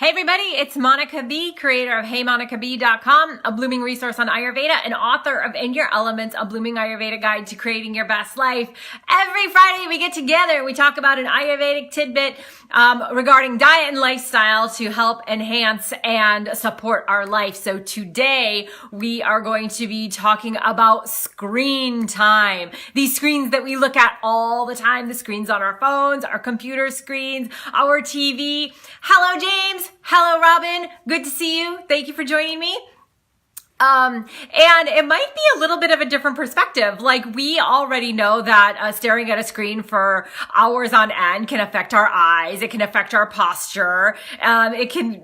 Hey everybody, it's Monica B, creator of HeyMonicaB.com, a blooming resource on Ayurveda, and author of In Your Elements, a blooming Ayurveda guide to creating your best life. Every Friday we get together and we talk about an Ayurvedic tidbit regarding diet and lifestyle to help enhance and support our life. So today we are going to be talking about screen time. These screens that we look at all the time, the screens on our phones, our computer screens, our TV. Hello, James. Hello, Robin. Good to see you. Thank you for joining me. And it might be a little bit of a different perspective. Like, we already know that staring at a screen for hours on end can affect our eyes. It can affect our posture. It can,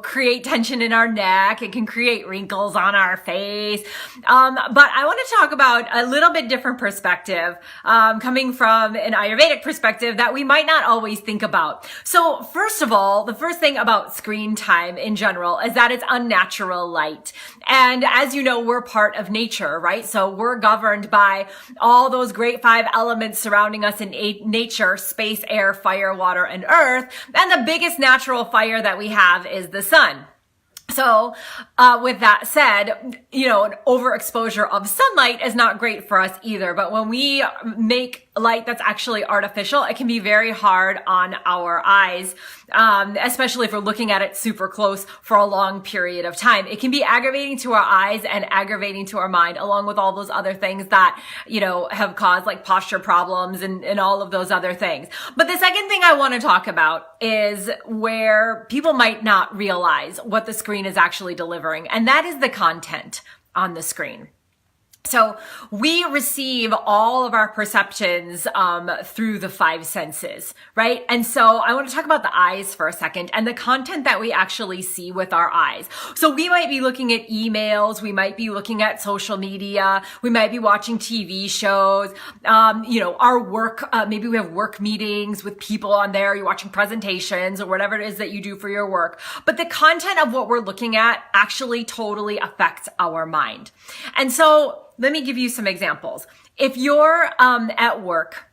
create tension in our neck. It can create wrinkles on our face. But I want to talk about a little bit different perspective, coming from an Ayurvedic perspective that we might not always think about. So first of all, the first thing about screen time in general is that it's unnatural light. And as you know, we're part of nature, right? So we're governed by all those great 5 elements surrounding us in nature: space, air, fire, water, and earth. And the biggest natural fire that we have is the sun. So, with that said, an overexposure of sunlight is not great for us either. But when we make light that's actually artificial, it can be very hard on our eyes, especially if we're looking at it super close for a long period of time. It can be aggravating to our eyes and aggravating to our mind, along with all those other things that, have caused like posture problems and all of those other things. But the second thing I want to talk about is where people might not realize what the screen is actually delivering, and that is the content on the screen. So we receive all of our perceptions through the 5 senses, right? And so I want to talk about the eyes for a second and the content that we actually see with our eyes. So we might be looking at emails, we might be looking at social media, we might be watching TV shows, our work, maybe we have work meetings with people on there, you're watching presentations or whatever it is that you do for your work. But the content of what we're looking at actually totally affects our mind. And so let me give you some examples. If you're at work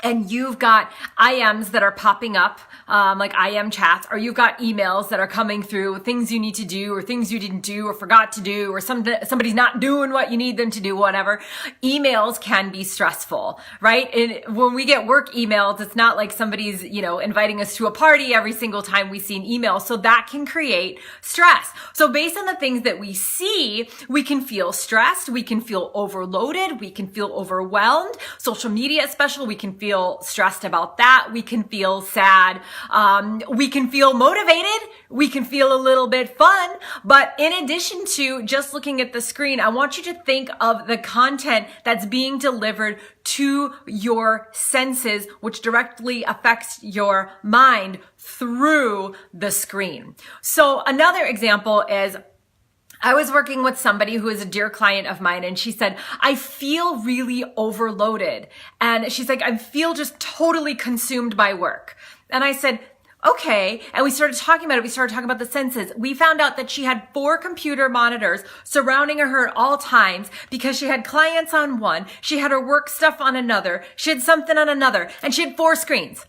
and you've got IMs that are popping up, like IM chats, or you've got emails that are coming through, things you need to do or things you didn't do or forgot to do, or somebody's not doing what you need them to do, whatever. Emails can be stressful, right? And when we get work emails, it's not like somebody's, inviting us to a party every single time we see an email. So that can create stress. So based on the things that we see, we can feel stressed, we can feel overloaded, we can feel overwhelmed. Social media especially, we can feel stressed about that. We can feel sad. We can feel motivated. We can feel a little bit fun. But in addition to just looking at the screen, I want you to think of the content that's being delivered to your senses, which directly affects your mind through the screen. So another example is, I was working with somebody who is a dear client of mine, and she said, I feel really overloaded. And she's like, I feel just totally consumed by work. And I said, okay. And we started talking about it. We started talking about the senses. We found out that she had 4 computer monitors surrounding her at all times because she had clients on one, she had her work stuff on another, she had something on another, and she had 4 screens.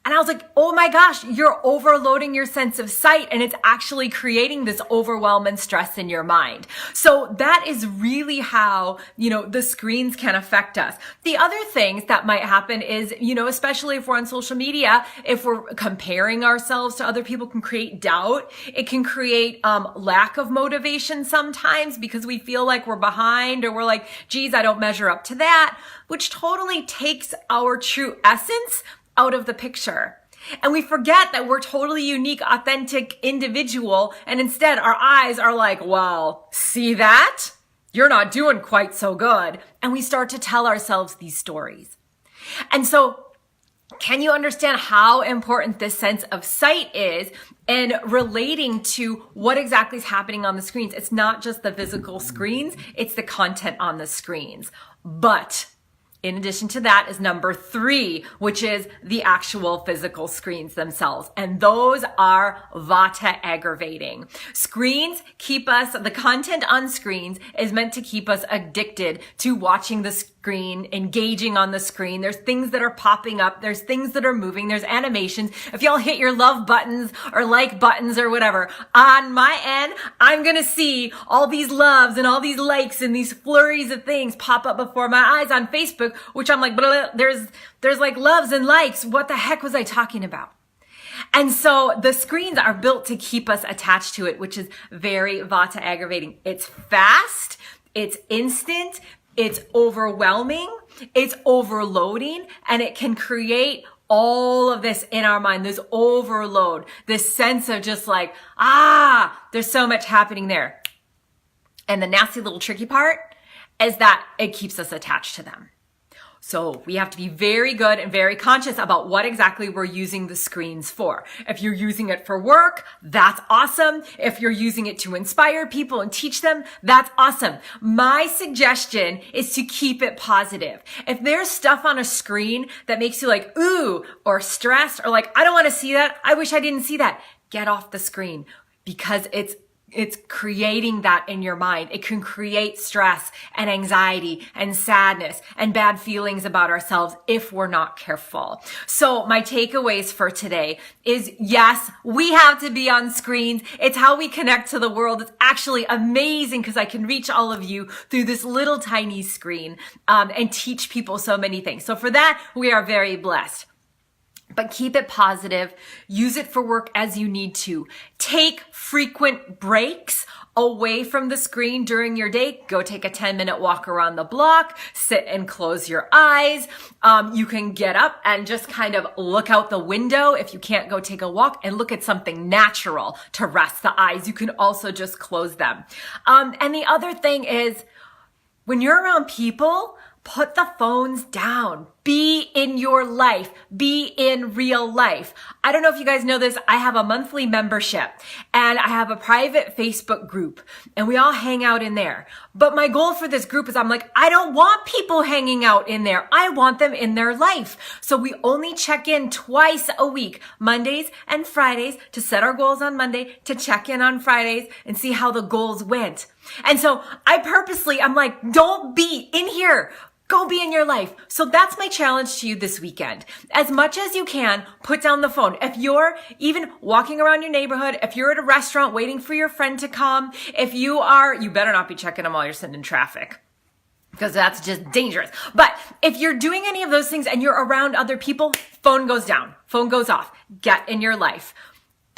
And I was like, oh my gosh, you're overloading your sense of sight, and it's actually creating this overwhelm and stress in your mind. So that is really how, the screens can affect us. The other things that might happen is, especially if we're on social media, if we're comparing ourselves to other people, can create doubt. It can create lack of motivation sometimes because we feel like we're behind, or we're like, geez, I don't measure up to that, which totally takes our true essence out of the picture. And we forget that we're totally unique, authentic individual. And instead our eyes are like, well, see that? You're not doing quite so good. And we start to tell ourselves these stories. And so can you understand how important this sense of sight is in relating to what exactly is happening on the screens? It's not just the physical screens, it's the content on the screens. But in addition to that is number 3, which is the actual physical screens themselves. And those are vata aggravating. The content on screens is meant to keep us addicted to watching the screen, engaging on the screen. There's things that are popping up. There's things that are moving. There's animations. If y'all hit your love buttons or like buttons or whatever, on my end, I'm going to see all these loves and all these likes and these flurries of things pop up before my eyes on Facebook, which I'm like, there's like loves and likes. What the heck was I talking about? And so the screens are built to keep us attached to it, which is very Vata aggravating. It's fast. It's instant. It's overwhelming. It's overloading, and it can create all of this in our mind, this overload, this sense of just like, there's so much happening there. And the nasty little tricky part is that it keeps us attached to them. So we have to be very good and very conscious about what exactly we're using the screens for. If you're using it for work, that's awesome. If you're using it to inspire people and teach them, that's awesome. My suggestion is to keep it positive. If there's stuff on a screen that makes you like, ooh, or stressed, or like, I don't want to see that, I wish I didn't see that, get off the screen, because it's creating that in your mind. It can create stress and anxiety and sadness and bad feelings about ourselves if we're not careful. So my takeaways for today is, yes, we have to be on screens. It's how we connect to the world. It's actually amazing because I can reach all of you through this little tiny screen and teach people so many things. So for that, we are very blessed. But keep it positive. Use it for work as you need to. Take frequent breaks away from the screen during your day. Go take a 10-minute walk around the block. Sit and close your eyes. You can get up and just kind of look out the window if you can't go take a walk, and look at something natural to rest the eyes. You can also just close them. And the other thing is, when you're around people, put the phones down. Be in your life. Be in real life. I don't know if you guys know this. I have a monthly membership, and I have a private Facebook group, and we all hang out in there. But my goal for this group is, I'm like, I don't want people hanging out in there. I want them in their life. So we only check in twice a week, Mondays and Fridays, to set our goals on Monday, to check in on Fridays and see how the goals went. And so I'm like, don't be in here. Go be in your life. So that's my challenge to you this weekend. As much as you can, put down the phone. If you're even walking around your neighborhood, if you're at a restaurant waiting for your friend to come, you better not be checking them while you're sitting in traffic, because that's just dangerous. But if you're doing any of those things and you're around other people, phone goes down, phone goes off. Get in your life.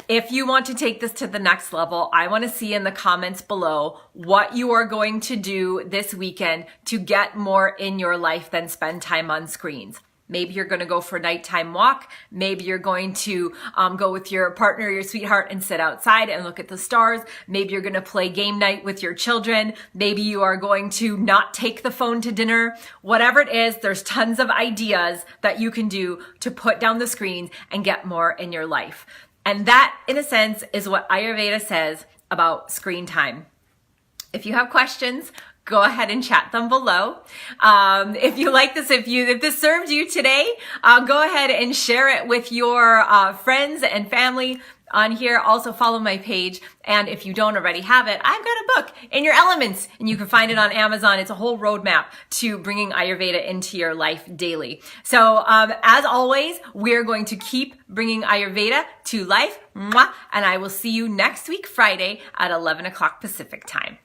If you want to take this to the next level, I want to see in the comments below what you are going to do this weekend to get more in your life than spend time on screens. Maybe you're going to go for a nighttime walk. Maybe you're going to go with your partner, your sweetheart, and sit outside and look at the stars. Maybe you're going to play game night with your children. Maybe you are going to not take the phone to dinner. Whatever it is, there's tons of ideas that you can do to put down the screens and get more in your life. And that, in a sense, is what Ayurveda says about screen time. If you have questions, go ahead and chat them below. If you like this, if this served you today, go ahead and share it with your friends and family on here. Also follow my page. And if you don't already have it, I've got a book, In Your Elements, and you can find it on Amazon. It's a whole roadmap to bringing Ayurveda into your life daily. So as always, we're going to keep bringing Ayurveda to life. And I will see you next week, Friday at 11 o'clock Pacific time.